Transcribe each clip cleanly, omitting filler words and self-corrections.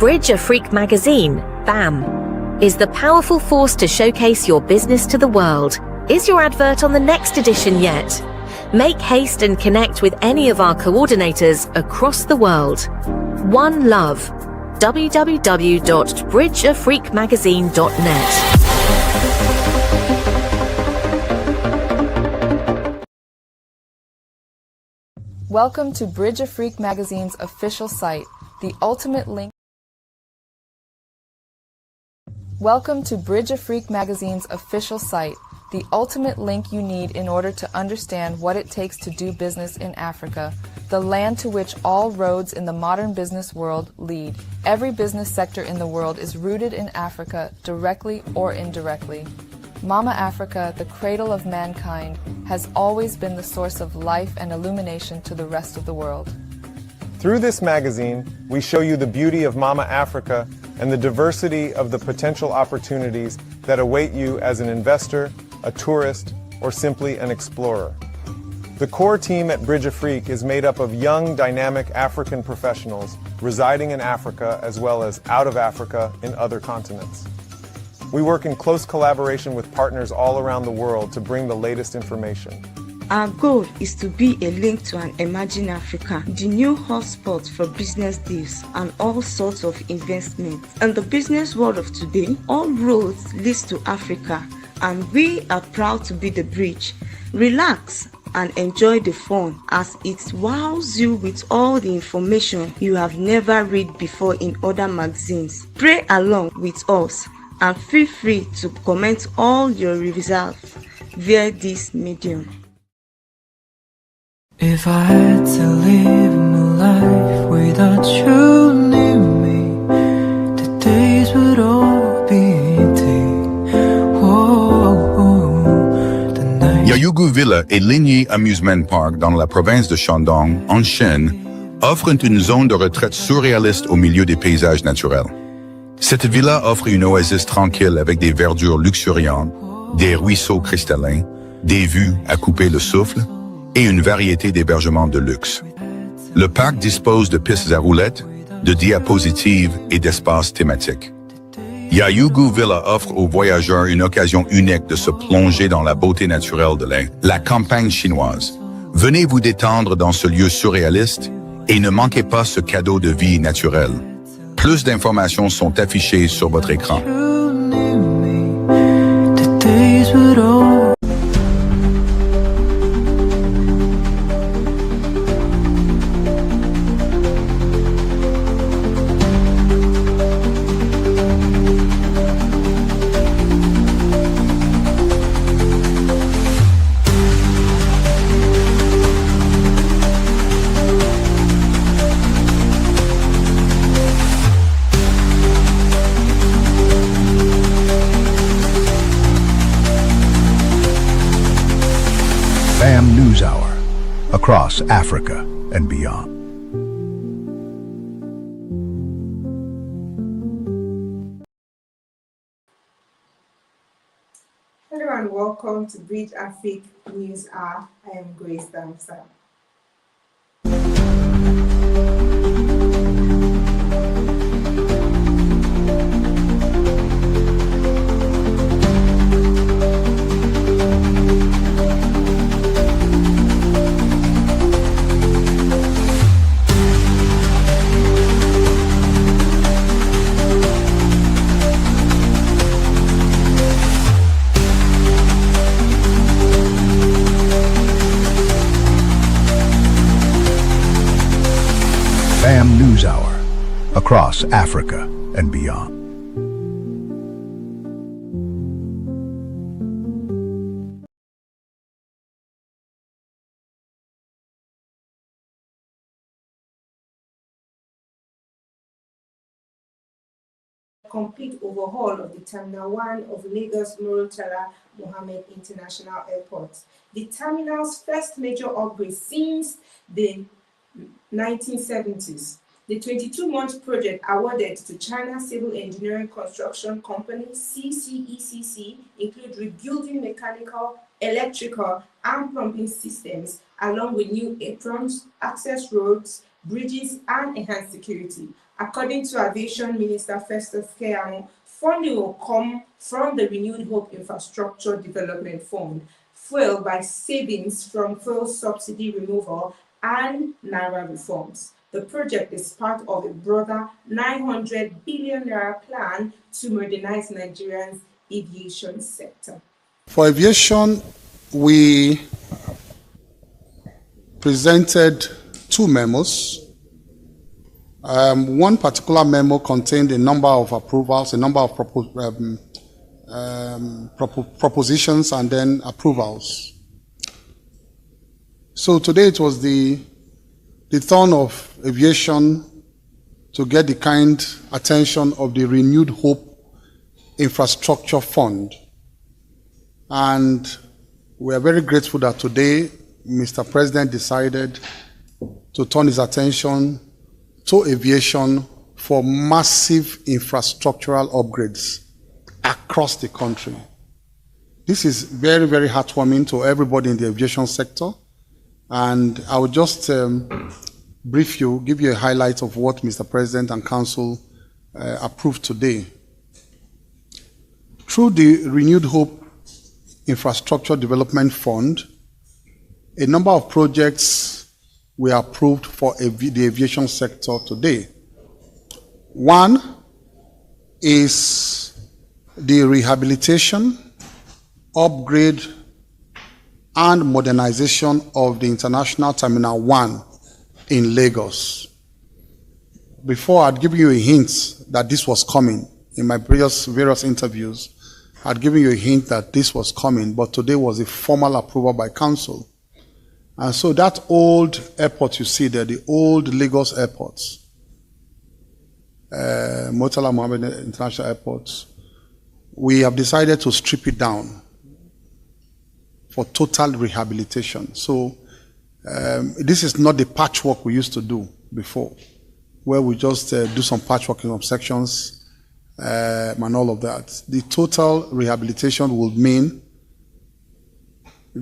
Bridge Afrique magazine, BAM, is the powerful force to showcase your business to the world. Is your advert on the next edition yet? Make haste and connect with any of our coordinators across the world. One love. www.bridgeafriquemagazine.net. Welcome to Bridge Afrique magazine's official site, the ultimate link. Welcome to Bridge Afrique magazine's official site, the ultimate link you need in order to understand what it takes to do business in Africa, the land to which all roads in the modern business world lead. Every business sector in the world is rooted in Africa, directly or indirectly. Mama Africa, the cradle of mankind, has always been the source of life and illumination to the rest of the world. Through this magazine, we show you the beauty of Mama Africa and the diversity of the potential opportunities that await you as an investor, a tourist, or simply an explorer. The core team at Bridge Afrique is made up of young, dynamic African professionals residing in Africa as well as out of Africa in other continents. We work in close collaboration with partners all around the world to bring the latest information. Our goal is to be a link to an emerging Africa, the new hotspot for business deals and all sorts of investments. In the business world of today, all roads lead to Africa, and we are proud to be the bridge. Relax and enjoy the fun as it wows you with all the information you have never read before in other magazines. Pray along with us and feel free to comment all your results via this medium. If I had to live my life without you near me, the days would all be empty. Yayugu Villa et Ligny Amusement Park dans la province de Shandong, en Chine, offrent une zone de retraite surréaliste au milieu des paysages naturels. Cette villa offre une oasis tranquille avec des verdures luxuriantes, des ruisseaux cristallins, des vues à couper le souffle et une variété d'hébergements de luxe. Le parc dispose de pistes à roulettes, de diapositives et d'espaces thématiques. Yayugu Villa offre aux voyageurs une occasion unique de se plonger dans la beauté naturelle de la campagne chinoise. Venez vous détendre dans ce lieu surréaliste et ne manquez pas ce cadeau de vie naturelle. Plus d'informations sont affichées sur votre écran. BAM News Hour, across Africa and beyond. Hello and welcome to Bridge Afrique News Hour. I am Grace Damsa. BAM News Hour, across Africa and beyond. Complete overhaul of the Terminal 1 of Lagos Murtala Mohammed International Airport. The terminal's first major upgrade since the 1970s. The 22-month project awarded to China Civil Engineering Construction Company CCECC include rebuilding mechanical, electrical, and plumbing systems, along with new aprons, access roads, bridges, and enhance security. According to Aviation Minister Festus Keyamo, funding will come from the Renewed Hope Infrastructure Development Fund, fueled by savings from fuel subsidy removal and Naira reforms. The project is part of a broader 900 billion naira plan to modernize Nigeria's aviation sector. For aviation, we presented two memos. One particular memo contained a number of approvals, a number of propositions, and then approvals. So today it was the turn of aviation to get the kind attention of the Renewed Hope Infrastructure Fund. And we are very grateful that today Mr. President decided to turn his attention to aviation for massive infrastructural upgrades across the country. This is very, very heartwarming to everybody in the aviation sector. And I will just brief you, give you a highlight of what Mr. President and Council approved today. Through the Renewed Hope Infrastructure Development Fund, a number of projects were approved for the aviation sector today. One is the rehabilitation, upgrade, and modernization of the International Terminal 1 in Lagos. Before, I'd given you a hint that this was coming. In my previous various interviews, I'd given you a hint that this was coming, but today was a formal approval by Council. And so that old airport you see there, the old Lagos airports, Murtala Mohammed International Airport, we have decided to strip it down for total rehabilitation. So this is not the patchwork we used to do before, where we just do some patchwork in some sections and all of that. The total rehabilitation will mean,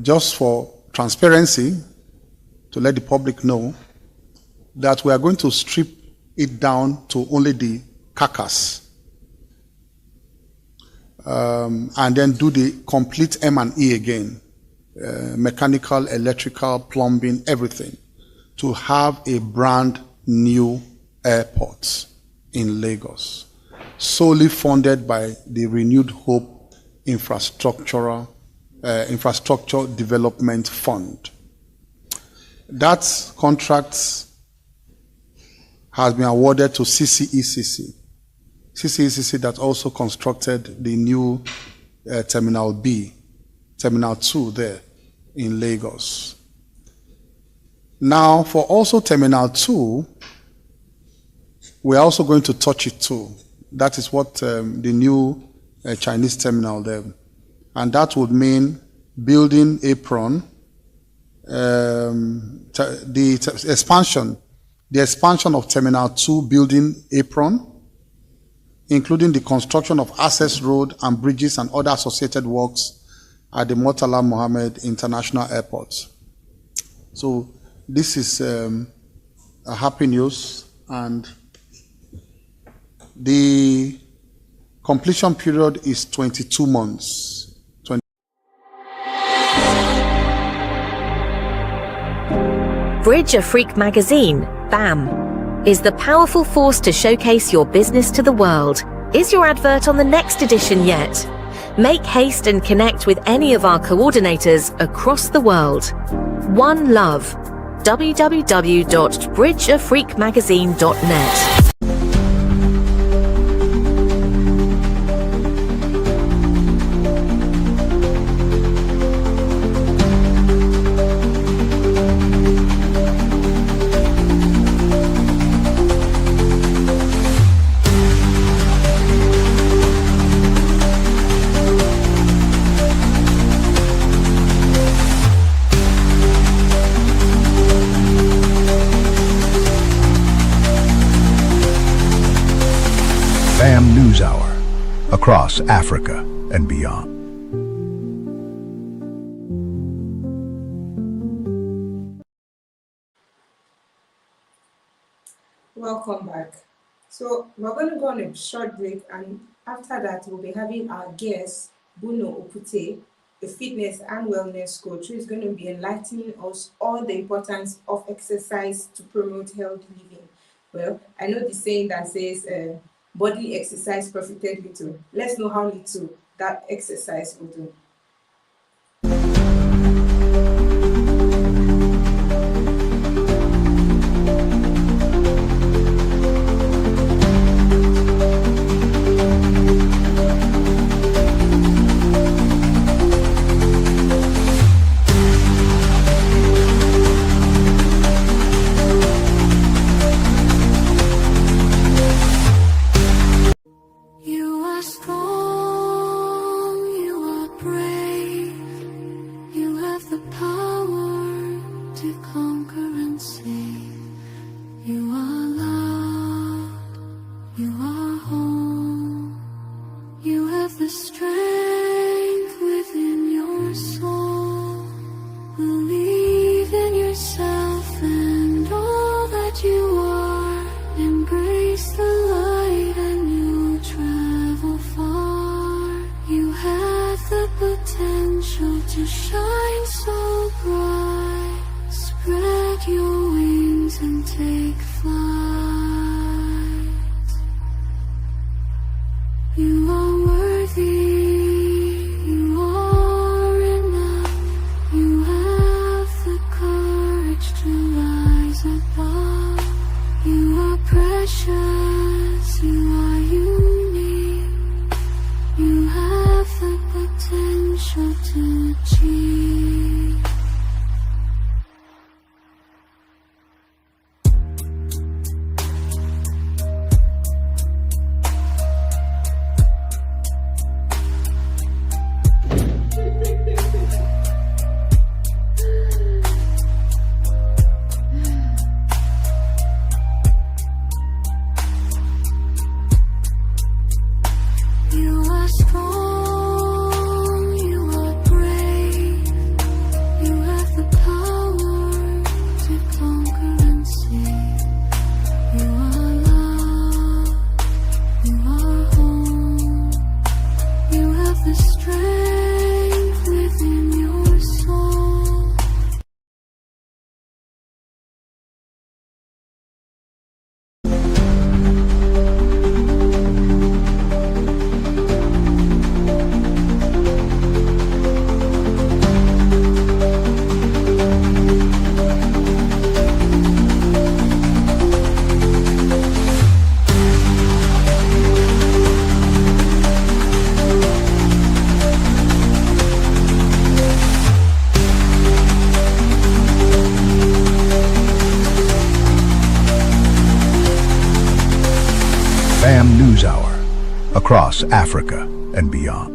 just for transparency, to let the public know, that we are going to strip it down to only the carcass, and then do the complete M&E again. Mechanical, electrical, plumbing, everything, to have a brand new airport in Lagos, solely funded by the Renewed Hope Infrastructure Development Fund. That contract has been awarded to CCECC that also constructed the new Terminal B, Terminal 2 there in Lagos. Now, for also Terminal 2, we're also going to touch it too. That is what the new Chinese terminal there. And that would mean building apron, the expansion of Terminal 2 building apron, including the construction of access road and bridges and other associated works at the Murtala Mohammed International Airport. So this is a happy news, and the completion period is 22 months. Bridge Afrique magazine, BAM, is the powerful force to showcase your business to the world. Is your advert on the next edition yet? Make haste and connect with any of our coordinators across the world. One love. www.bridgeafriquemagazine.net. BAM NewsHour, across Africa and beyond. Welcome back. So we're going to go on a short break, and after that, we'll be having our guest, Bunor Opute, a fitness and wellness coach, who is going to be enlightening us on the importance of exercise to promote healthy living. Well, I know the saying that says, body exercise profited little. Let's know how little that exercise will do. You are strong, you are brave, you have the power to conquer and save. You are loved, you are home, you have the strength within your soul. Believe in yourself and all that you are. Embrace the light and you'll travel far. You have the potential to shine so bright. Spread your wings and take flight. You are worthy. You are enough. You have the courage to rise above. You are precious. You are unique. You have the potential to achieve. You are strong, you are brave, you have the power to conquer and save. You are loved, you are home, you have the strength within your soul. BAM News Hour, across Africa and beyond.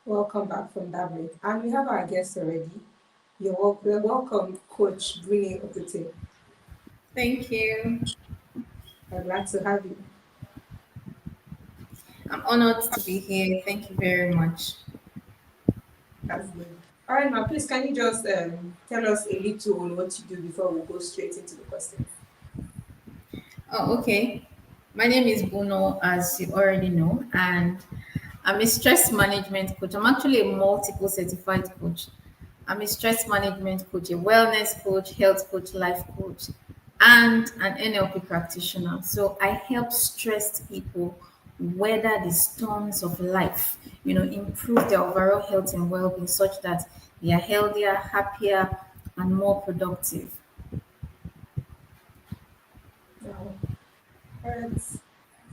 Welcome back from that break. And we have our guest already. You're welcome, Coach Bunor Opute. Thank you. I'm glad to have you. I'm honored to be here. Thank you very much. That's good. All right, now please can you just tell us a little on what you do before we go straight into the questions? Oh, okay. My name is Bunor, as you already know, and I'm a stress management coach. I'm actually a multiple certified coach. I'm a stress management coach, a wellness coach, health coach, life coach, and an NLP practitioner. So I help stressed people weather the storms of life, improve their overall health and well-being such that they are healthier, happier, and more productive. Wow. All right.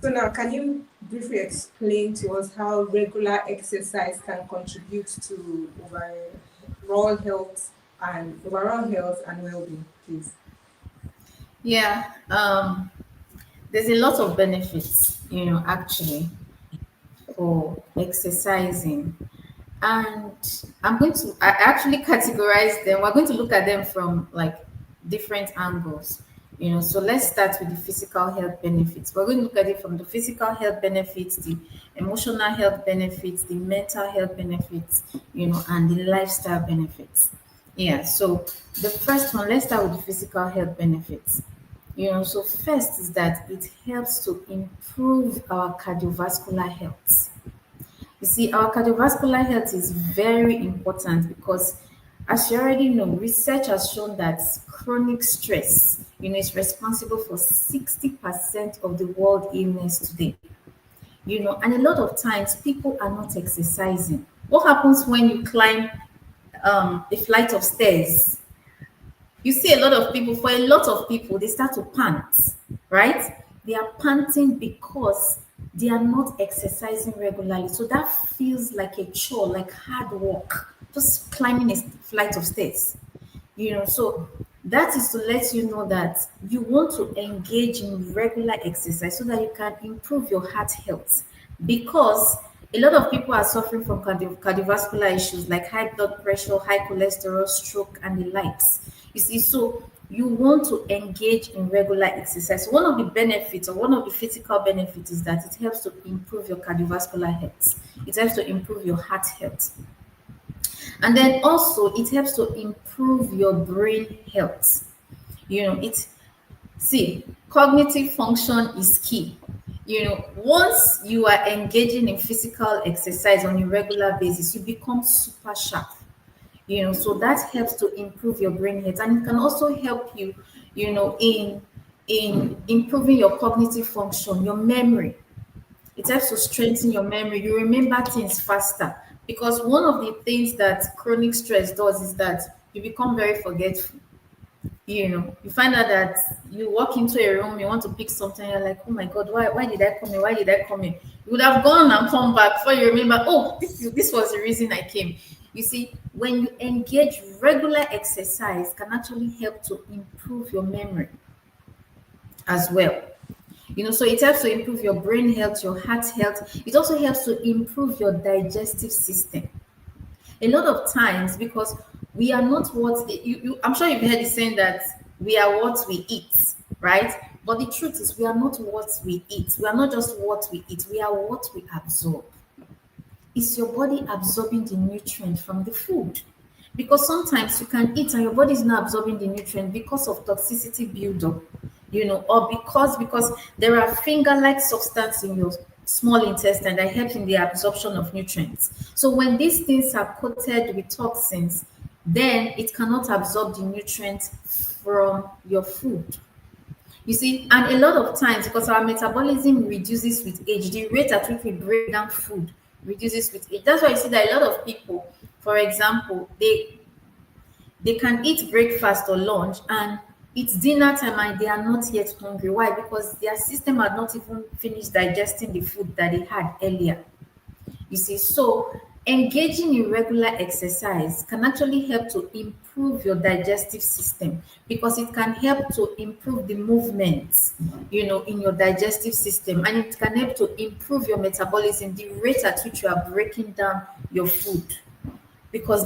So now, can you briefly explain to us how regular exercise can contribute to overall health and well-being, please? Yeah, there's a lot of benefits, actually, for exercising. And I actually categorize them. We're going to look at them from like different angles. So let's start with the physical health benefits. We're going to look at it from the physical health benefits, the emotional health benefits, the mental health benefits, and the lifestyle benefits. Yeah, so the first one, let's start with the physical health benefits. So first is that it helps to improve our cardiovascular health. You see, our cardiovascular health is very important because, as you already know, research has shown that chronic stress, is responsible for 60% of the world illness today. And a lot of times people are not exercising. What happens when you climb a flight of stairs? You see a lot of people, for a lot of people, they start to pant, right? They are panting because they are not exercising regularly. So that feels like a chore, like hard work, just climbing a flight of stairs. So that is to let you know that you want to engage in regular exercise so that you can improve your heart health, because a lot of people are suffering from cardiovascular issues like high blood pressure, high cholesterol, stroke, and the likes. You see, so you want to engage in regular exercise. One of the benefits, or one of the physical benefits, is that it helps to improve your cardiovascular health. It helps to improve your heart health. And then also it helps to improve your brain health. Cognitive function is key. Once you are engaging in physical exercise on a regular basis, you become super sharp. So that helps to improve your brain health, and it can also help you, in improving your cognitive function, your memory. It helps to strengthen your memory. You remember things faster, because one of the things that chronic stress does is that you become very forgetful. You find out that you walk into a room, you want to pick something, you're like, oh my God, why did I come here? Why did I come here? You would have gone and come back before you remember, oh, this was the reason I came. You see, when you engage, regular exercise can actually help to improve your memory as well. So it helps to improve your brain health, your heart health. It also helps to improve your digestive system. A lot of times, because we are not what I'm sure you've heard the saying that we are what we eat, right? But the truth is, we are not what we eat. We are not just what we eat. We are what we absorb. Is your body absorbing the nutrient from the food? Because sometimes you can eat and your body is not absorbing the nutrient because of toxicity buildup, or because there are finger-like substances in your small intestine that help in the absorption of nutrients. So when these things are coated with toxins, then it cannot absorb the nutrients from your food. You see, and a lot of times, because our metabolism reduces with age, the rate at which we break down food reduces with age. That's why you see that a lot of people, for example, they can eat breakfast or lunch and it's dinner time and they are not yet hungry. Why? Because their system had not even finished digesting the food that they had earlier. You see, so engaging in regular exercise can actually help to improve your digestive system, because it can help to improve the movements, in your digestive system, and it can help to improve your metabolism, the rate at which you are breaking down your food, because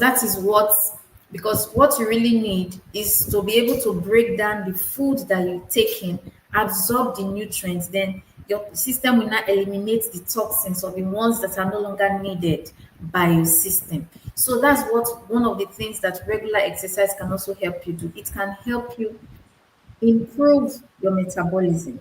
what you really need is to be able to break down the food that you take in, absorb the nutrients, then your system will not eliminate the toxins or the ones that are no longer needed by your system. So that's one of the things that regular exercise can also help you do. It can help you improve your metabolism.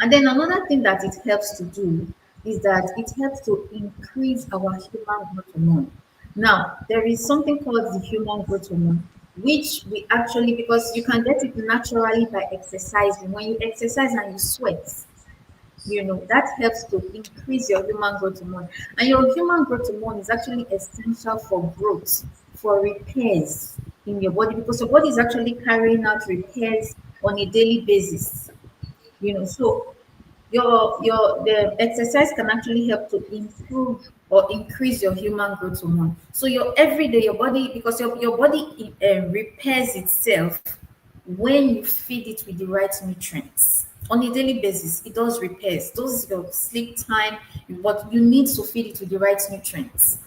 And then another thing that it helps to do is that it helps to increase our human growth hormone. Now, there is something called the human growth hormone, which we actually, because you can get it naturally by exercising. When you exercise and you sweat, that helps to increase your human growth hormone. And your human growth hormone is actually essential for growth, for repairs in your body, because your body is actually carrying out repairs on a daily basis. So the exercise can actually help to improve or increase your human growth hormone. So your everyday, your body, because your body repairs itself when you feed it with the right nutrients on a daily basis. It does repairs. Those is your sleep time, but you need to feed it with the right nutrients.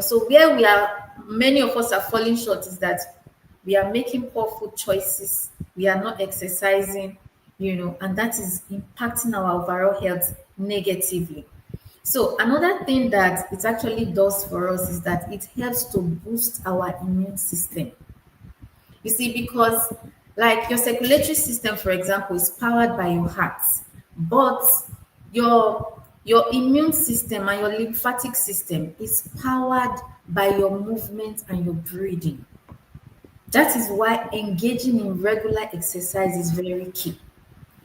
So where many of us are falling short is that we are making poor food choices we are not exercising, and that is impacting our overall health negatively. So another thing that it actually does for us is that it helps to boost our immune system. You see, because like your circulatory system, for example, is powered by your heart, but your immune system and your lymphatic system is powered by your movement and your breathing. That is why engaging in regular exercise is very key,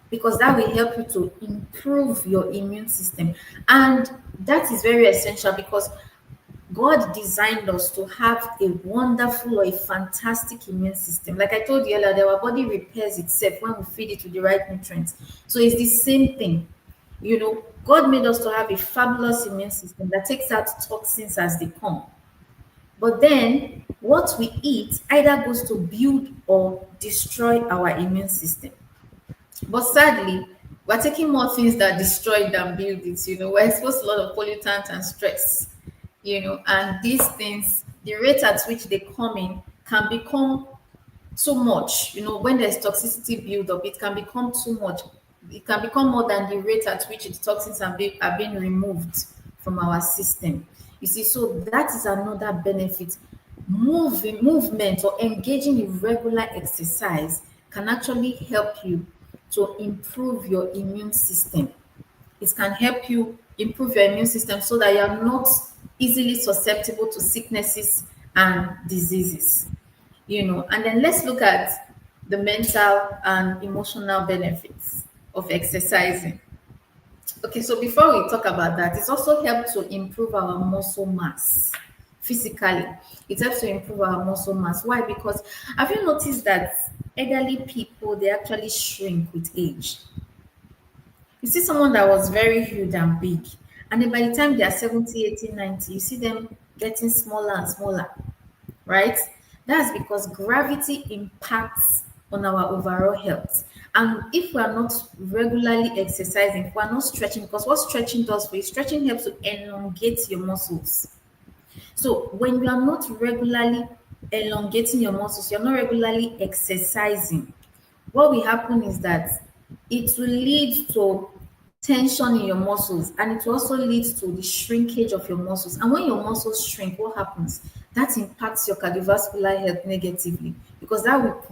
because that will help you to improve your immune system. And that is very essential because God designed us to have a wonderful or a fantastic immune system. Like I told you earlier, that our body repairs itself when we feed it with the right nutrients. So it's the same thing. God made us to have a fabulous immune system that takes out toxins as they come. But then what we eat either goes to build or destroy our immune system. But sadly, we're taking more things that destroy it than build it. We're exposed to a lot of pollutants and stress, and these things, the rate at which they come in can become too much. When there's toxicity build up, it can become too much. It can become more than the rate at which the toxins are being removed from our system. You see, so that is another benefit. Movement or engaging in regular exercise can actually help you to improve your immune system. It can help you improve your immune system so that you're not easily susceptible to sicknesses and diseases. And then let's look at the mental and emotional benefits of exercising. Okay, so before we talk about that, it's also helped to improve our muscle mass physically. It helps to improve our muscle mass. Why? Because have you noticed that elderly people, they actually shrink with age? You see someone that was very huge and big, and then by the time they are 70, 80, 90, you see them getting smaller and smaller, right? That's because gravity impacts on our overall health. And if we are not regularly exercising, if we are not stretching, because what stretching does for you, stretching helps to elongate your muscles. So when you are not regularly elongating your muscles, you're not regularly exercising, what will happen is that it will lead to tension in your muscles, and it will also lead to the shrinkage of your muscles. And when your muscles shrink, what happens? That impacts your cardiovascular health negatively, because that will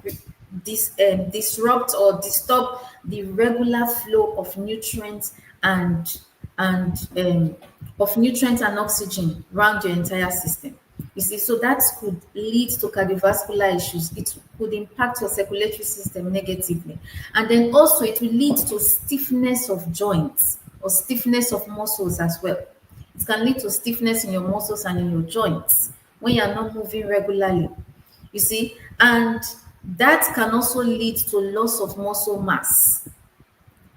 disrupt or disturb the regular flow of nutrients and oxygen around your entire system. You see, so that could lead to cardiovascular issues. It could impact your circulatory system negatively. And then also it will lead to stiffness of joints or stiffness of muscles as well. It can lead to stiffness in your muscles and in your joints when you are not moving regularly. You see, and that can also lead to loss of muscle mass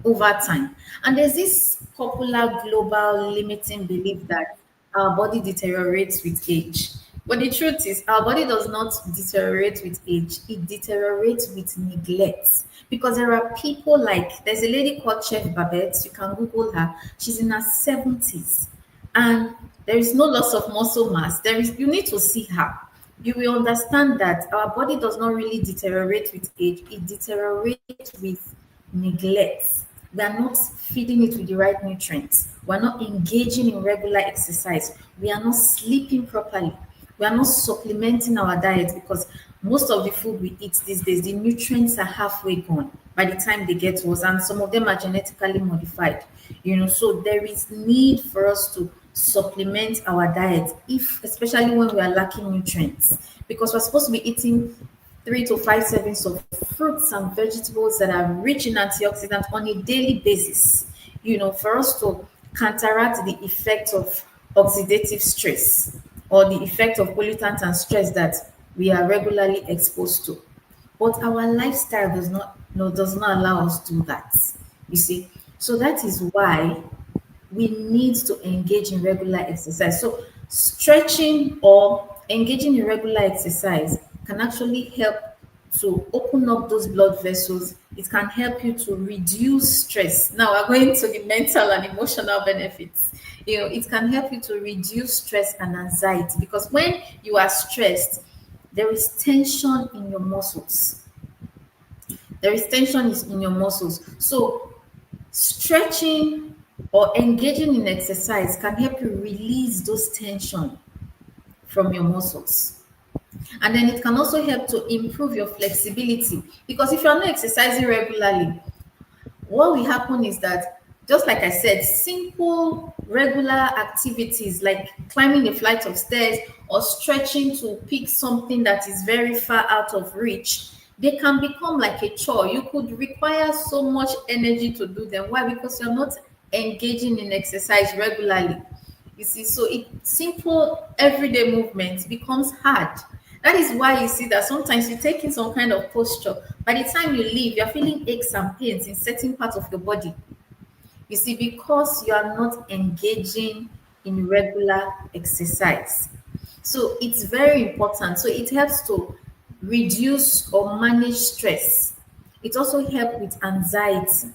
over time. And there's this popular global limiting belief that our body deteriorates with age. But the truth is, our body does not deteriorate with age, it deteriorates with neglect. Because there are people like, there's a lady called Chef Babette, you can Google her, she's in her 70s, and there is no loss of muscle mass. You need to see her. You will understand that our body does not really deteriorate with age, it deteriorates with neglect. We are not feeding it with the right nutrients. We are not engaging in regular exercise. We are not sleeping properly. We are not supplementing our diet, because most of the food we eat these days, the nutrients are halfway gone by the time they get to us, and some of them are genetically modified. So there is need for us to supplement our diet, especially when we are lacking nutrients, because we're supposed to be eating 3 to 5 servings of fruits and vegetables that are rich in antioxidants on a daily basis, for us to counteract the effect of oxidative stress or the effect of pollutants and stress that we are regularly exposed to. But our lifestyle does not allow us to do that. You see, so that is why we need to engage in regular exercise. So stretching or engaging in regular exercise can actually help to open up those blood vessels. It can help you to reduce stress. Now we're going to the mental and emotional benefits. It can help you to reduce stress and anxiety, because when you are stressed, there is tension in your muscles. There is tension in your muscles. So stretching or engaging in exercise can help you release those tension from your muscles. And then it can also help to improve your flexibility, because if you're not exercising regularly, what will happen is that, just like I said, simple regular activities like climbing a flight of stairs or stretching to pick something that is very far out of reach, they can become like a chore. You could require so much energy to do them. Why? Because you're not engaging in exercise regularly. You see, so it simple everyday movement becomes hard. That is why you see that sometimes you take in some kind of posture. By the time you leave, you're feeling aches and pains in certain parts of your body. You see, because you are not engaging in regular exercise. So it's very important. So it helps to reduce or manage stress. It also helps with anxiety.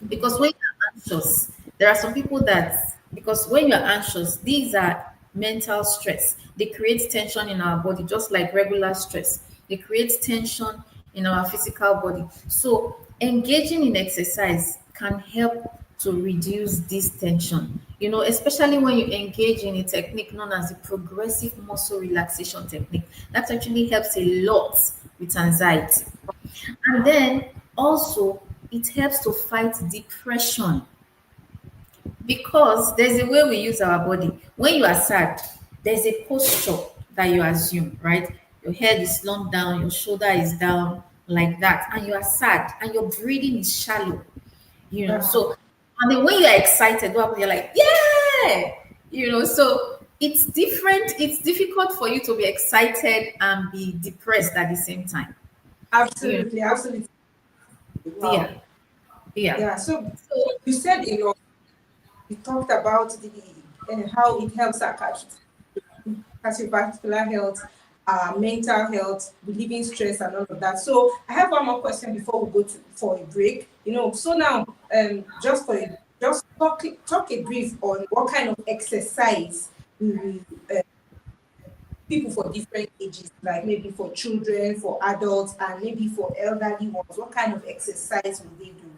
Because when you're anxious, there are some people that, because when you're anxious, these are mental stress. They create tension in our body, just like regular stress. They create tension in our physical body. So engaging in exercise can help to reduce this tension. Especially when you engage in a technique known as the progressive muscle relaxation technique. That actually helps a lot with anxiety. And then also, it helps to fight depression, because there's a way we use our body. When you are sad, there's a posture that you assume, right? Your head is slumped down, your shoulder is down, like that, and you are sad, and your breathing is shallow. So, and then when you are excited, what happens? You're like, yeah, So it's different. It's difficult for you to be excited and be depressed at the same time. Absolutely, absolutely. Wow. Yeah. So you said a lot. You talked about the how it helps our cardiovascular health, mental health, relieving stress, and all of that. So I have one more question before we go for a break. So now, just talk a brief on what kind of exercise people for different ages, like maybe for children, for adults, and maybe for elderly ones. What kind of exercise will they do?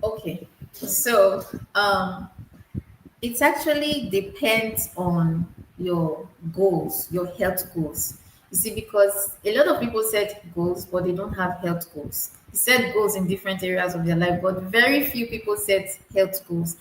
Okay, so it actually depends on your goals, your health goals. You see, because a lot of people set goals, but they don't have health goals. They set goals in different areas of their life, but very few people set health goals.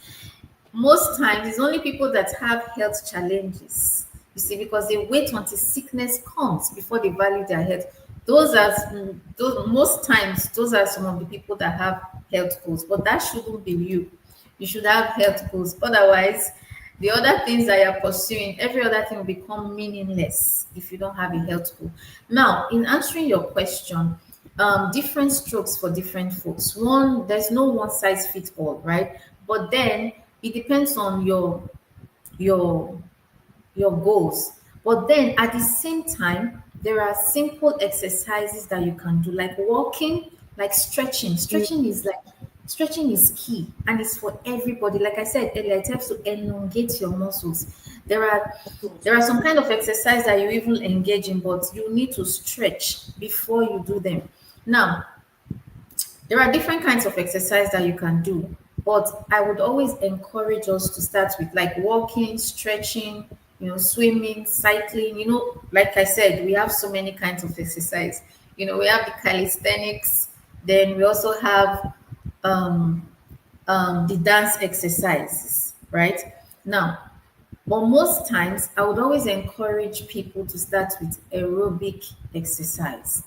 Most times, it's only people that have health challenges. You see, because they wait until sickness comes before they value their health. Most times, those are some of the people that have health goals, but that shouldn't be you. You should have health goals. Otherwise, the other things that you're pursuing, every other thing will become meaningless if you don't have a health goal. Now, in answering your question, different strokes for different folks. One, there's no one size fits all, right? But then it depends on your your goals. But then at the same time, there are simple exercises that you can do, like walking, like stretching. Stretching is key, and it's for everybody. Like I said earlier, it helps to elongate your muscles. There are some kind of exercise that you even engage in, but you need to stretch before you do them. Now, there are different kinds of exercise that you can do, but I would always encourage us to start with like walking, stretching, swimming, cycling. Like I said, we have so many kinds of exercise. We have the calisthenics, then we also have the dance exercises, right? Now, but most times I would always encourage people to start with aerobic exercise.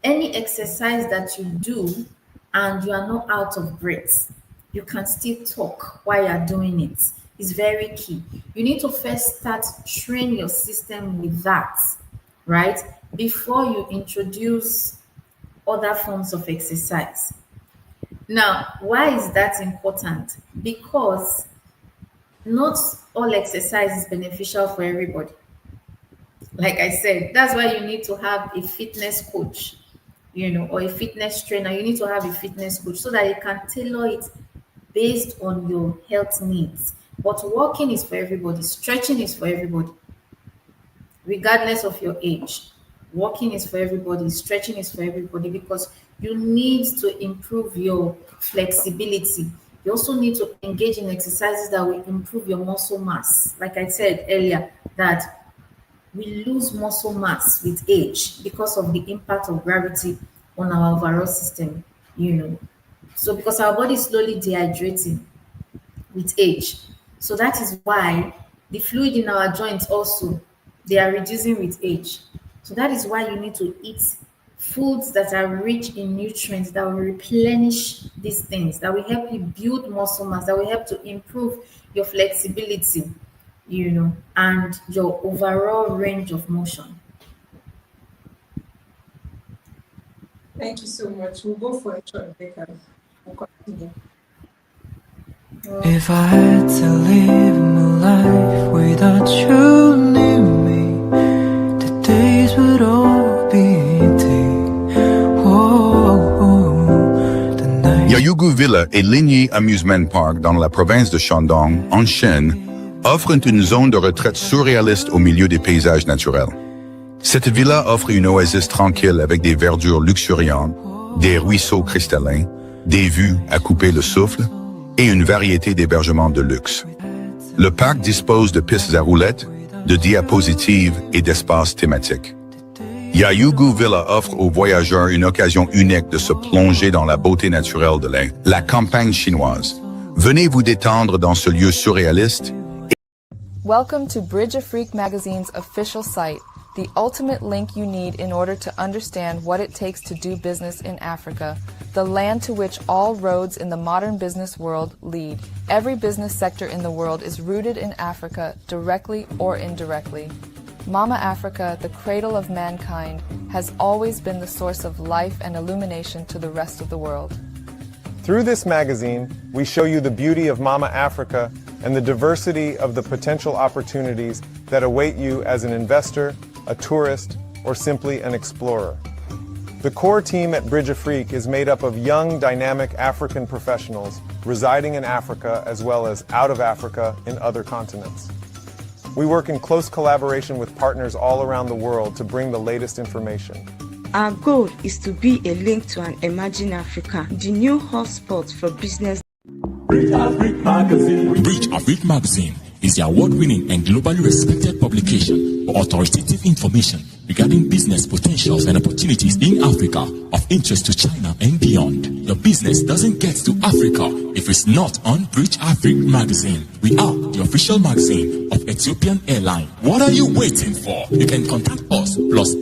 Any exercise that you do and you are not out of breath, you can still talk while you're doing it. It's very key. You need to first start train your system with that, right? Before you introduce other forms of exercise. Now, why is that important? Because not all exercise is beneficial for everybody. Like I said, that's why you need to have a fitness coach, or a fitness trainer. You need to have a fitness coach so that you can tailor it based on your health needs. But walking is for everybody, stretching is for everybody, regardless of your age. Walking is for everybody, stretching is for everybody because you need to improve your flexibility. You also need to engage in exercises that will improve your muscle mass. Like I said earlier, that we lose muscle mass with age because of the impact of gravity on our overall system, you know. So because our body is slowly dehydrating with age. So that is why the fluid in our joints also they are reducing with age. So that is why you need to eat foods that are rich in nutrients that will replenish these things, that will help you build muscle mass, that will help to improve your flexibility, you know, and your overall range of motion. Thank you so much. We'll go for a short break and we'll continue. If I had to live my life without you near me, the days would all be empty. The night. Yayugu Villa et Ligny Amusement Park dans la province de Shandong, en Chine, offre une zone de retraite surréaliste au milieu des paysages naturels. Cette villa offre une oasis tranquille avec des verdures luxuriantes, des ruisseaux cristallins, des vues à couper le souffle et une variété d'hébergements de luxe. Le parc dispose de pistes à roulettes, de diapositives et d'espaces thématiques. Yayugu Villa offre aux voyageurs une occasion unique de se plonger dans la beauté naturelle de la campagne chinoise. Venez vous détendre dans ce lieu surréaliste. Welcome to Bridge of Freak magazine's official site, the ultimate link you need in order to understand what it takes to do business in Africa, the land to which all roads in the modern business world lead. Every business sector in the world is rooted in Africa, directly or indirectly. Mama Africa, the cradle of mankind, has always been the source of life and illumination to the rest of the world. Through this magazine, we show you the beauty of Mama Africa and the diversity of the potential opportunities that await you as an investor, a tourist, or simply an explorer. The core team at Bridge Afrique is made up of young, dynamic African professionals residing in Africa as well as out of Africa in other continents. We work in close collaboration with partners all around the world to bring the latest information. Our goal is to be a link to an emerging Africa, the new hotspot for business. Bridge Afrique Magazine is the award-winning and globally respected publication for authoritative information regarding business potentials and opportunities in Africa of interest to China and beyond. Your business doesn't get to Africa if it's not on Bridge Afrique Magazine. We are the official magazine of Ethiopian Airline. What are you waiting for? You can contact us plus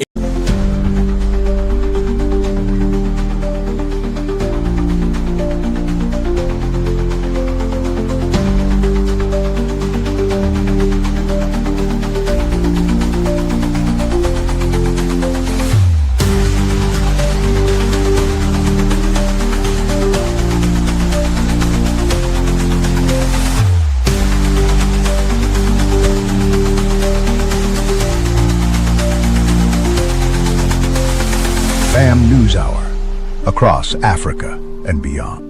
BAM News Hour, across Africa and beyond.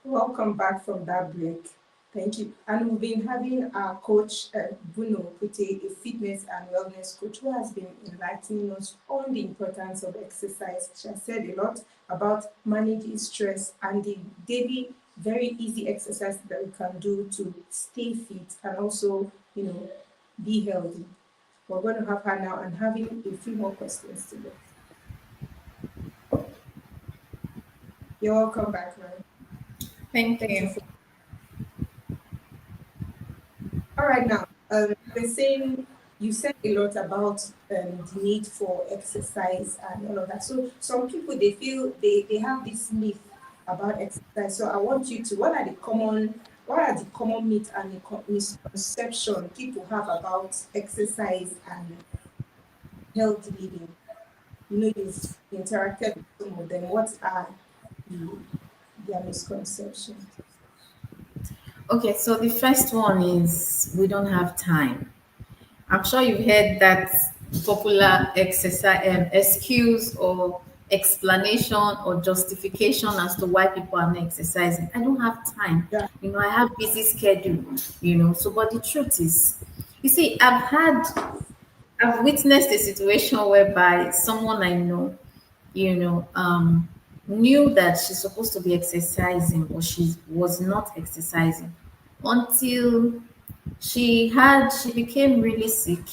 Welcome back from that break. Thank you. And we've been having our coach, Bunor, Opute, a fitness and wellness coach, who has been enlightening us on the importance of exercise. She has said a lot about managing stress and the daily, very easy exercise that we can do to stay fit and also, be healthy. We're going to have her now and having a few more questions today. You're welcome back, man. Thank you. All right, now, you said a lot about the need for exercise and all of that. So some people, they feel they have this myth about exercise. So I want you to, what are the common myths and the misconception people have about exercise and healthy living? You've interacted with some of them. What are their misconceptions? Okay, so the first one is we don't have time. I'm sure you've heard that popular exercise excuse or explanation or justification as to why people are not exercising. I don't have time. Yeah. I have busy schedule, So, but the truth is, you see, I've witnessed a situation whereby someone I know, you know, um, knew that she's supposed to be exercising, but she was not exercising until she became really sick,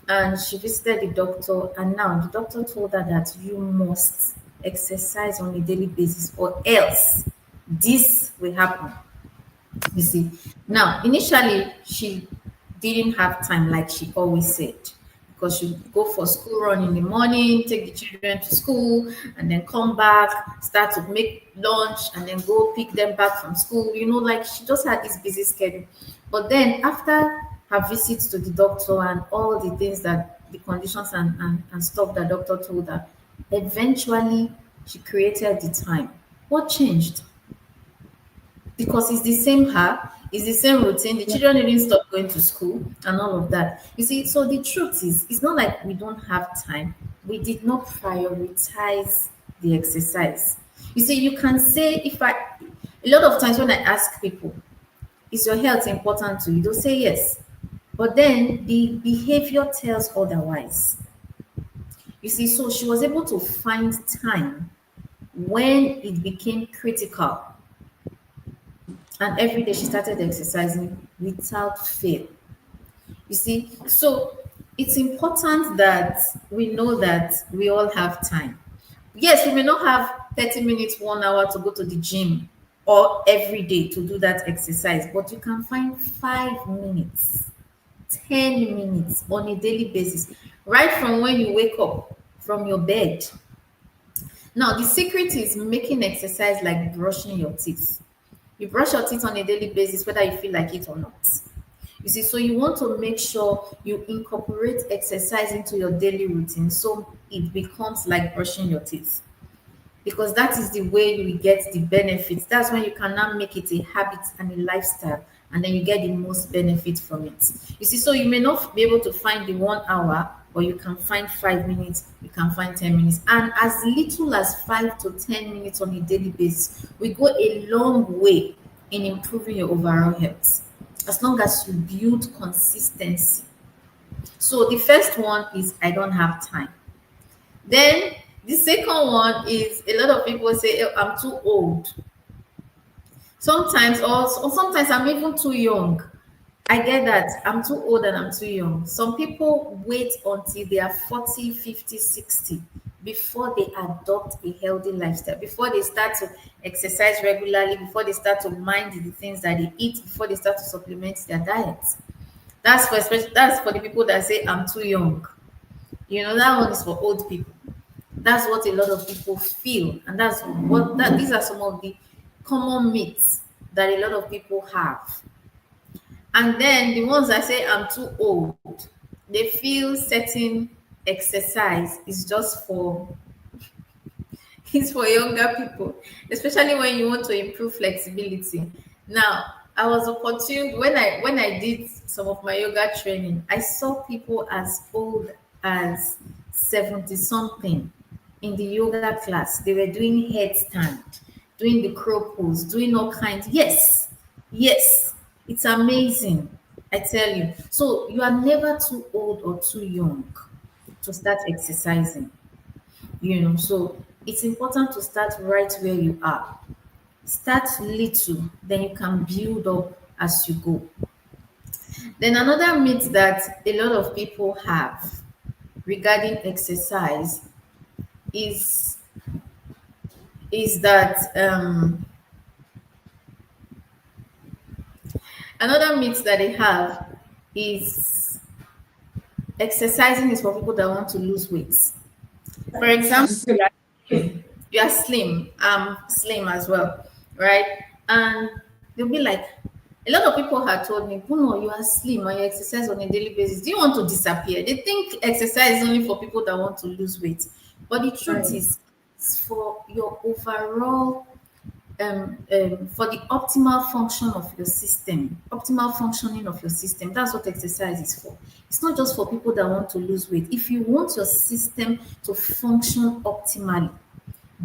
and she visited the doctor, and now the doctor told her that you must exercise on a daily basis or else this will happen. You see, now initially she didn't have time like she always said, because she would go for school run in the morning, take the children to school, and then come back, start to make lunch, and then go pick them back from school. Like she just had this busy schedule. But then after her visits to the doctor and all the things that the conditions and stuff that doctor told her, eventually she created the time. What changed? Because it's the same her, it's the same routine. The children didn't stop going to school and all of that. You see, so the truth is, it's not like we don't have time. We did not prioritize the exercise. You see, you can say, a lot of times when I ask people, is your health important to you? They'll say yes. But then the behavior tells otherwise. You see, so she was able to find time when it became critical. And every day she started exercising without fail. You see, so it's important that we know that we all have time. Yes, we may not have 30 minutes, 1 hour to go to the gym or every day to do that exercise, but you can find 5 minutes, 10 minutes on a daily basis, right from when you wake up from your bed. Now, the secret is making exercise like brushing your teeth. You brush your teeth on a daily basis, whether you feel like it or not. You see, so you want to make sure you incorporate exercise into your daily routine so it becomes like brushing your teeth. Because that is the way you get the benefits. That's when you can now make it a habit and a lifestyle, and then you get the most benefit from it. You see, so you may not be able to find the 1 hour, or you can find 5 minutes, you can find 10 minutes. And as little as 5 to 10 minutes on a daily basis, we go a long way in improving your overall health, as long as you build consistency. So the first one is I don't have time. Then the second one is a lot of people say, oh, I'm too old. Sometimes, or sometimes I'm even too young. I get that. I'm too old and I'm too young. Some people wait until they are 40, 50, 60 before they adopt a healthy lifestyle, before they start to exercise regularly, before they start to mind the things that they eat, before they start to supplement their diet. That's for the people that say I'm too young. That one is for old people. That's what a lot of people feel, and these are some of the common myths that a lot of people have. And then the ones that say I'm too old, they feel certain exercise is just for younger people, especially when you want to improve flexibility. Now, I was opportune when I did some of my yoga training. I saw people as old as 70 something in the yoga class. They were doing headstand, doing the crow pose, doing all kinds. Yes, it's amazing, I tell you. So you are never too old or too young to start exercising. So it's important to start right where you are. Start little, then you can build up as you go. Then another myth that a lot of people have regarding exercise is that another myth that they have is exercising is for people that want to lose weight. For example, you are slim, I'm slim as well, right? And they'll be like, a lot of people have told me, Bunor, you are slim and you exercise on a daily basis. Do you want to disappear? They think exercise is only for people that want to lose weight. But the truth is, it's for your overall for the optimal function of your system, optimal functioning of your system. That's what exercise is for. It's not just for people that want to lose weight. If you want your system to function optimally,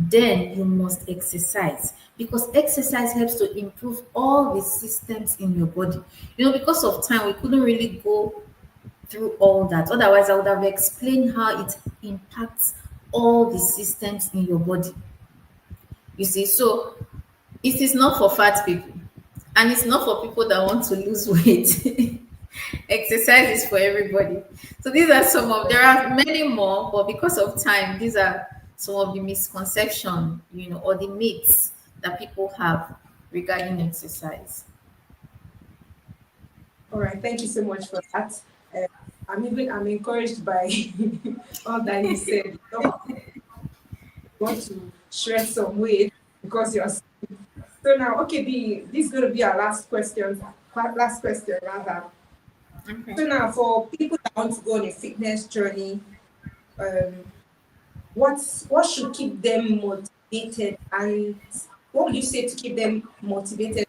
then you must exercise, because exercise helps to improve all the systems in your body. Because of time, we couldn't really go through all that. Otherwise, I would have explained how it impacts all the systems in your body. You see, so it is not for fat people and it's not for people that want to lose weight. Exercise is for everybody. So these are some of, there are many more, but because of time, these are some of the misconception, or the myths that people have regarding exercise. All right, thank you so much for that. Uh, I'm encouraged by all that you said. You want to shred some weight because you're so now. Okay, this is going to be our last question. Last question rather. Okay. So now, for people that want to go on a fitness journey, what should keep them motivated, and what would you say to keep them motivated?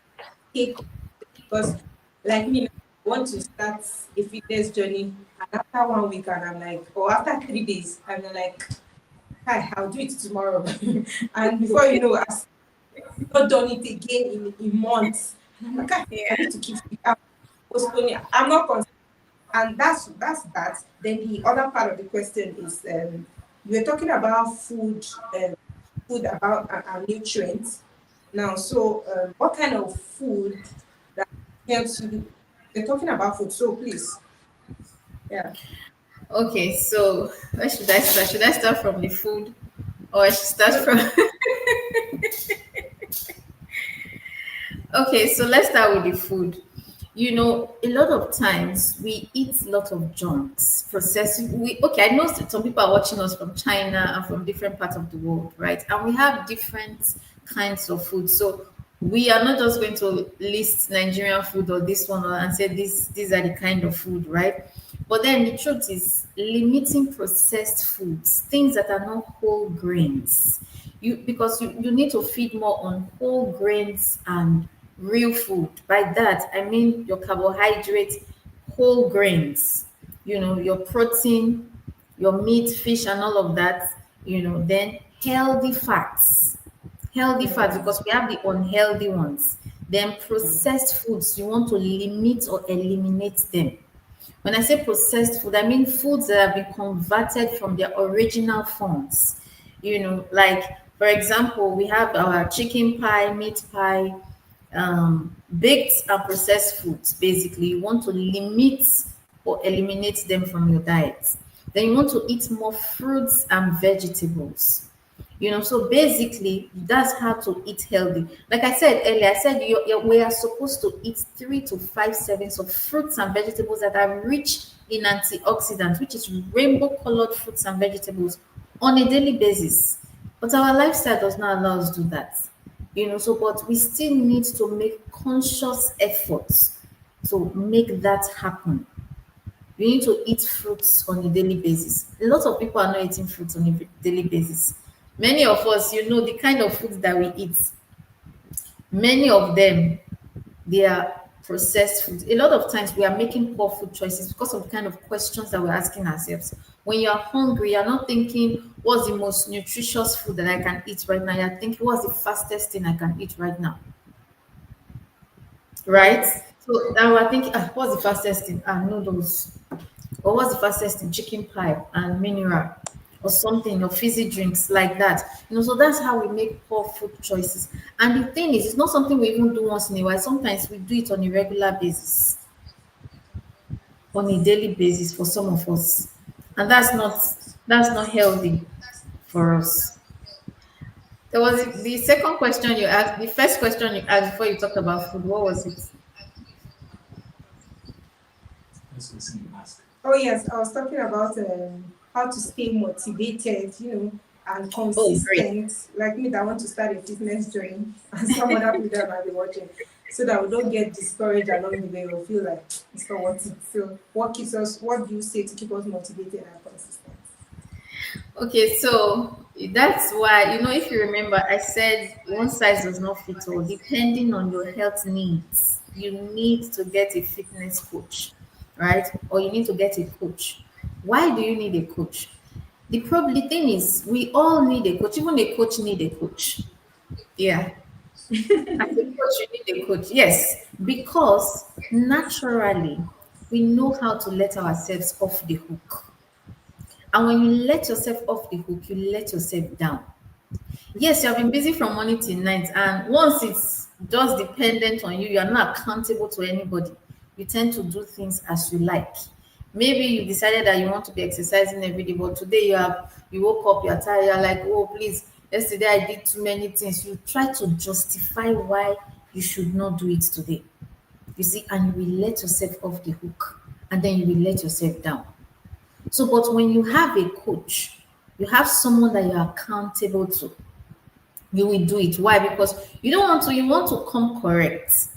Because like me, I want to start a fitness journey, and after 1 week, and I'm like, or after 3 days, I'm like, hi, I'll do it tomorrow. And before you know, I've not done it again in months. And I'm like, I need to keep postponing. I'm not concerned. And that's that. Then the other part of the question is, we're talking about food about our nutrients. Now, so what kind of food that helps you? We're talking about food, so please, yeah. Okay, so where should I start? Should I start from the food, or I should start from? Okay, so let's start with the food. A lot of times we eat a lot of junks, processed. I know some people are watching us from China and from different parts of the world, right? And we have different kinds of food. So we are not just going to list Nigerian food or this one and say these are the kind of food, right? But then the truth is limiting processed foods, things that are not whole grains. Because you need to feed more on whole grains and real food. By that, I mean your carbohydrates, whole grains, your protein, your meat, fish, and all of that, then healthy fats. Healthy fats, because we have the unhealthy ones. Then processed foods, you want to limit or eliminate them. When I say processed food, I mean foods that have been converted from their original forms. Like, for example, we have our chicken pie, meat pie, baked and processed foods. Basically, you want to limit or eliminate them from your diet. Then you want to eat more fruits and vegetables. So basically, that's how to eat healthy. Like I said earlier, I said we are supposed to eat 3 to 5 servings of fruits and vegetables that are rich in antioxidants, which is rainbow colored fruits and vegetables on a daily basis. But our lifestyle does not allow us to do that. But we still need to make conscious efforts to make that happen. We need to eat fruits on a daily basis. A lot of people are not eating fruits on a daily basis. Many of us, the kind of foods that we eat, many of them, they are processed foods. A lot of times we are making poor food choices because of the kind of questions that we're asking ourselves. When you're hungry, you're not thinking, what's the most nutritious food that I can eat right now? You're thinking, what's the fastest thing I can eat right now? Right? So now we're thinking, what's the fastest thing? Noodles. Or what's the fastest thing? Chicken pie and mineral or something, or fizzy drinks like that. So that's how we make poor food choices. And the thing is, it's not something we even do once in a while. Sometimes we do it on a regular basis, on a daily basis for some of us. And that's not healthy for us. There was the second question you asked, the first question you asked before you talked about food. What was it? Oh yes, I was talking about how to stay motivated, and Oh, great. consistent. Like me, that want to start a fitness journey, and some other people that might be watching, so that we don't get discouraged along the way or feel like it's not worth it. So, what keeps us? What do you say to keep us motivated and consistent? Okay, so that's why, if you remember, I said one size does not fit all. Depending on your health needs, you need to get a fitness coach, right? Or you need to get a coach. Why do you need a coach? The thing is, we all need a coach. Even a coach need a coach. Yeah. As a coach, you need a coach. Yes, because naturally we know how to let ourselves off the hook. And when you let yourself off the hook, you let yourself down. Yes, you have been busy from morning till night, and once it's just dependent on you, you are not accountable to anybody. You tend to do things as you like. Maybe you decided that you want to be exercising every day, but today you woke up, you're tired, you're like, oh please, yesterday I did too many things. You try to justify why you should not do it today. You see, and you will let yourself off the hook, and then you will let yourself down. So, but when you have a coach, you have someone that you're accountable to, you will do it. Why? Because you want to come correct.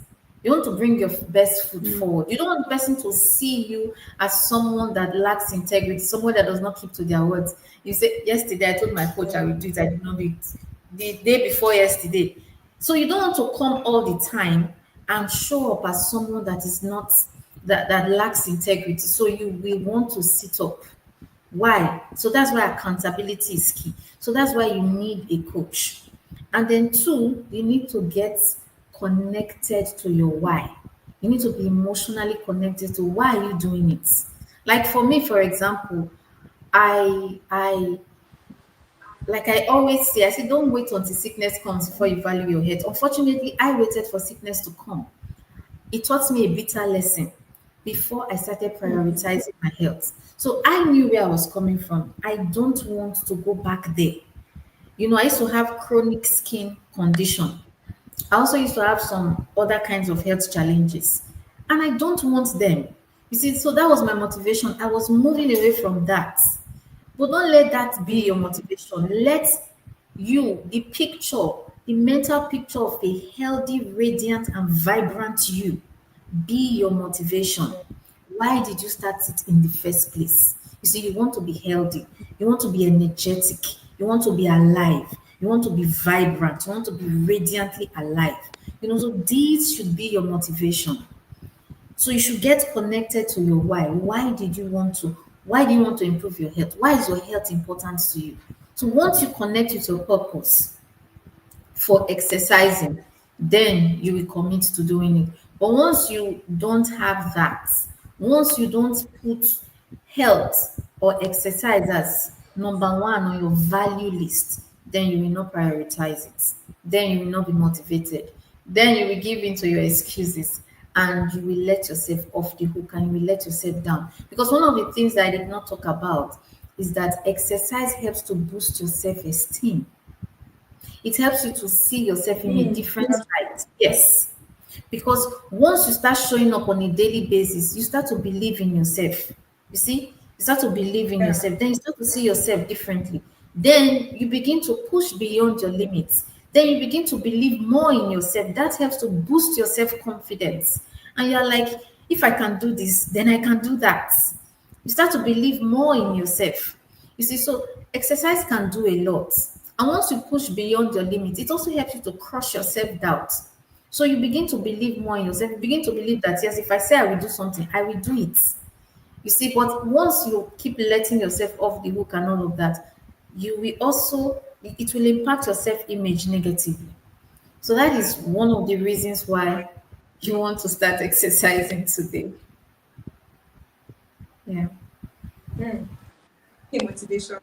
You want to bring your best foot forward. You don't want the person to see you as someone that lacks integrity, someone that does not keep to their words. You say, yesterday I told my coach I will do it, I did not do it. The day before yesterday. So you don't want to come all the time and show up as someone that is not that lacks integrity. So you will want to sit up. Why? So that's why accountability is key. So that's why you need a coach. And then two, you need to get connected to your why. You need to be emotionally connected to why are you doing it. Like for me, for example, I like I always say, I say, don't wait until sickness comes before you value your health. Unfortunately, I waited for sickness to come. It taught me a bitter lesson before I started prioritizing my health. So I knew where I was coming from. I don't want to go back there. I used to have chronic skin condition. I also used to have some other kinds of health challenges, and I don't want them. You see, so that was my motivation. I was moving away from that. But don't let that be your motivation. Let the mental picture of a healthy, radiant, and vibrant you be your motivation. Why did you start it in the first place? You see, you want to be healthy, you want to be energetic, you want to be alive, you want to be vibrant, you want to be radiantly alive. So these should be your motivation. So you should get connected to your why. Why do you want to improve your health? Why is your health important to you? So once you connect with your purpose, for exercising, then you will commit to doing it. But once you don't have that, once you don't put health or exercise as number one on your value list, then you will not prioritize it. Then you will not be motivated. Then you will give in to your excuses and you will let yourself off the hook and you will let yourself down. Because one of the things that I did not talk about is that exercise helps to boost your self esteem. It helps you to see yourself in a different light. Yes. Because once you start showing up on a daily basis, you start to believe in yourself. You see, you start to believe in yourself. Then you start to see yourself differently. Then you begin to push beyond your limits. Then you begin to believe more in yourself. That helps to boost your self confidence. And you're like, if I can do this, then I can do that. You start to believe more in yourself. You see, so exercise can do a lot. And once you push beyond your limits, it also helps you to crush your self doubt. So you begin to believe more in yourself. You begin to believe that, yes, if I say I will do something, I will do it. You see, but once you keep letting yourself off the hook and all of that, you will also, it will impact your self image negatively. So that is one of the reasons why you want to start exercising today. Yeah. Motivation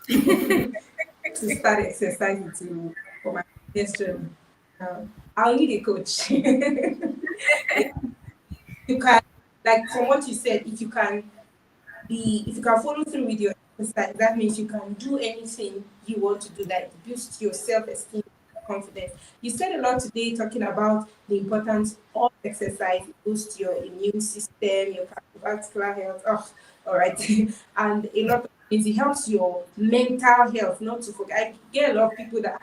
to start exercising for my next journey. I'll need a coach. You can, like from what you said, if you can follow through with your exercise, that means you can do anything you want to do that boosts your self-esteem, confidence. You said a lot today talking about the importance of exercise. It boosts your immune system, your cardiovascular health. Oh, all right. And a lot of things. It helps your mental health, not to forget. I get a lot of people that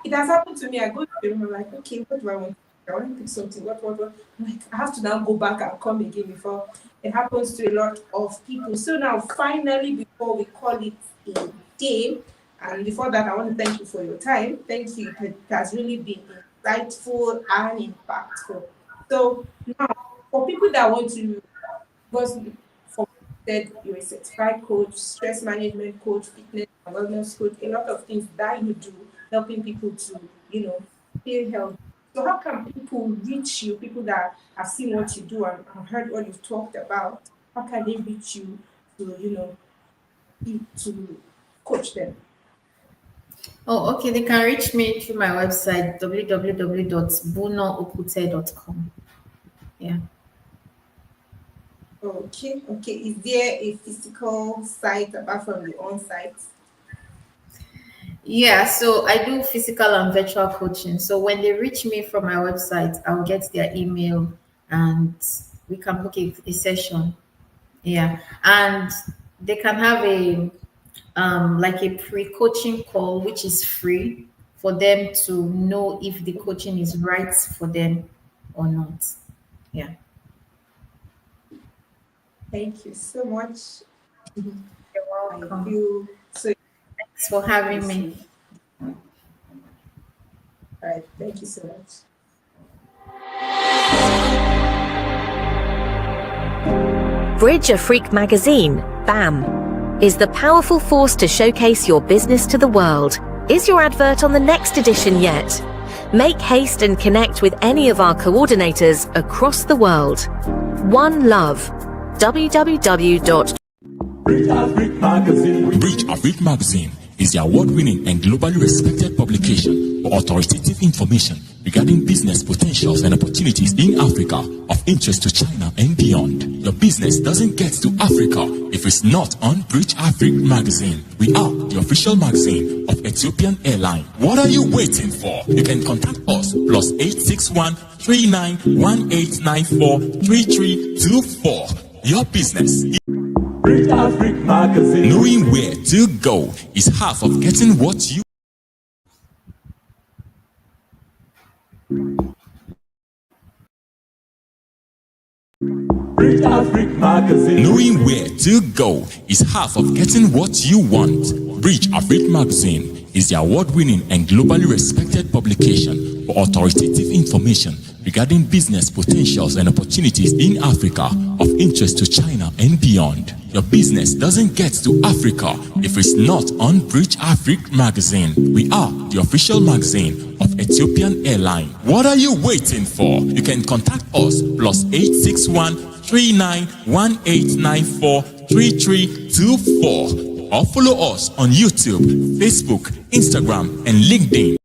it has happened to me. I go to the room, I'm like, okay, what do I want? I want to pick something. What? I'm like, I have to now go back and come again before it happens to a lot of people. So now, finally, before we call it a day, and before that, I want to thank you for your time. Thank you. It has really been insightful and impactful. So now, for people that want to, because for said you're a certified coach, stress management coach, fitness and wellness coach, a lot of things that you do, helping people to, feel healthy. So how can people reach you, people that have seen what you do and heard what you've talked about, how can they reach you to, to coach them? Oh, okay. They can reach me through my website, www.bunoropute.com. Yeah. Okay. Is there a physical site apart from the on-site? Yeah, so I do physical and virtual coaching. So when they reach me from my website, I'll get their email and we can book a session. Yeah. And they can have a like a pre-coaching call, which is free for them to know if the coaching is right for them or not. Yeah. Thank you so much. You're I welcome. feel so. Thanks for having me. All right. Thank you so much. Bridge a Freak magazine, BAM, is the powerful force to showcase your business to the world. Is your advert on the next edition yet? Make haste and connect with any of our coordinators across the world. One Love. www. Bridge Afrique Magazine is the award-winning and globally respected publication for authoritative information regarding business potentials and opportunities in Africa of interest to China and beyond. Your business doesn't get to Africa if it's not on Bridge Afrique Magazine. We are the official magazine of Ethiopian Airline. What are you waiting for? You can contact us +861 391894 3324. Your business. Knowing where to go is half of getting what you. Knowing where to go is half of getting what you want. Bridge Afrique Magazine is the award-winning and globally respected publication for authoritative information regarding business potentials and opportunities in Africa of interest to China and beyond. Your business doesn't get to Africa if it's not on Bridge Afrique Magazine. We are the official magazine of Ethiopian Airline. What are you waiting for? You can contact us +861 391894 3324 or follow us on YouTube, Facebook, Instagram, and LinkedIn.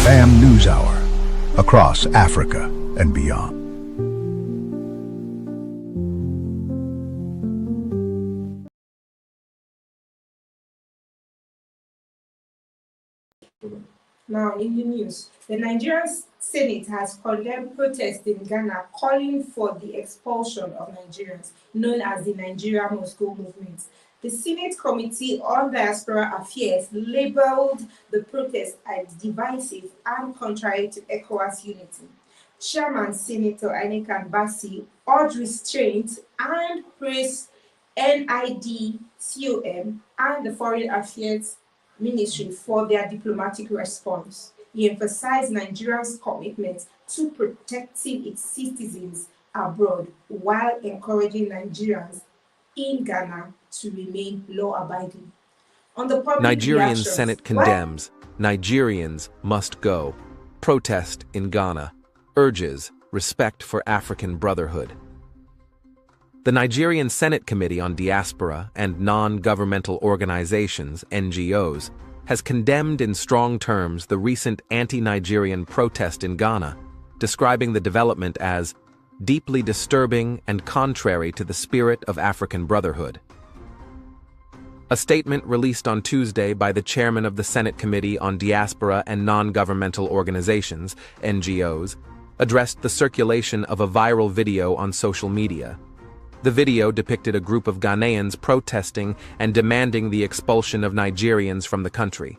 BAM NewsHour, across Africa and beyond. Now, in the news, the Nigerian Senate has condemned protests in Ghana calling for the expulsion of Nigerians, known as the Nigeria Must Go movement. The Senate Committee on Diaspora Affairs labeled the protest as divisive and contrary to ECOWAS unity. Chairman Senator Anekan Bassi urged restraint and praised NIDCOM and the Foreign Affairs Ministry for their diplomatic response. He emphasized Nigeria's commitment to protecting its citizens abroad while encouraging Nigerians in Ghana to remain law-abiding. On the public Nigerian reactions, Senate condemns Nigerians must go. Protest in Ghana urges respect for African brotherhood. The Nigerian Senate Committee on Diaspora and Non-Governmental Organizations, NGOs, has condemned in strong terms the recent anti-Nigerian protest in Ghana, describing the development as deeply disturbing and contrary to the spirit of African brotherhood. A statement released on Tuesday by the chairman of the Senate Committee on Diaspora and Non-Governmental Organizations, NGOs, addressed the circulation of a viral video on social media. The video depicted a group of Ghanaians protesting and demanding the expulsion of Nigerians from the country.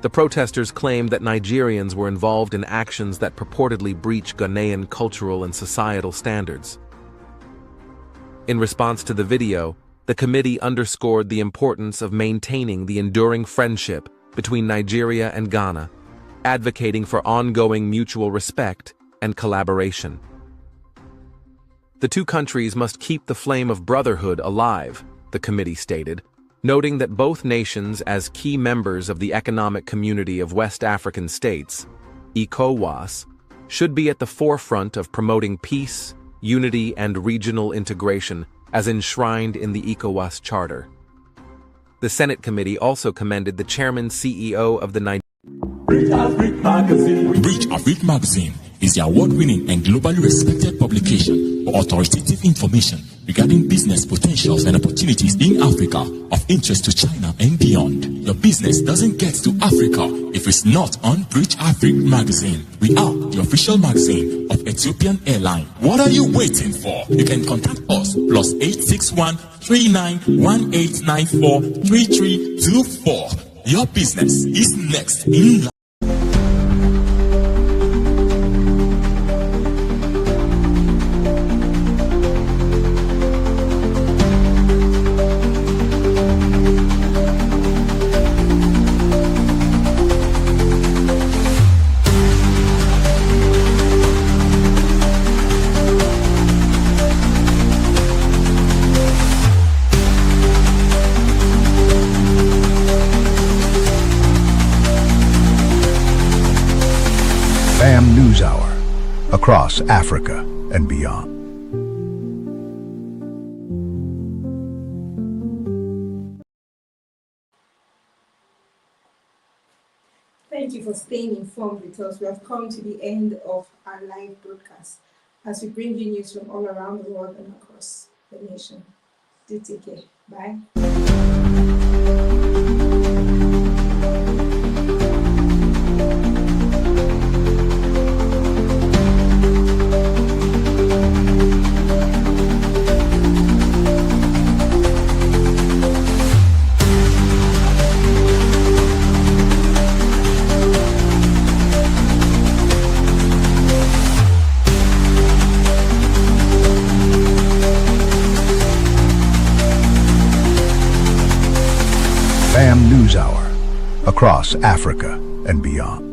The protesters claimed that Nigerians were involved in actions that purportedly breach Ghanaian cultural and societal standards. In response to the video, the committee underscored the importance of maintaining the enduring friendship between Nigeria and Ghana, advocating for ongoing mutual respect and collaboration. The two countries must keep the flame of brotherhood alive, the committee stated, noting that both nations, as key members of the Economic Community of West African States, ECOWAS, should be at the forefront of promoting peace, unity, and regional integration as enshrined in the ECOWAS Charter. The Senate committee also commended the chairman-CEO of the Bridge Afrique Magazine is the award-winning and globally respected publication for authoritative information regarding business potentials and opportunities in Africa of interest to China and beyond. Your business doesn't get to Africa if it's not on Bridge Afrique Magazine. We are the official magazine of Ethiopian Airline. What are you waiting for? You can contact us +861 391894 3324. Your business is next in line. BAM NewsHour, across Africa and beyond. Thank you for staying informed with us. We have come to the end of our live broadcast as we bring you news from all around the world and across the nation. Do take care. Bye. BAM NewsHour, across Africa and beyond.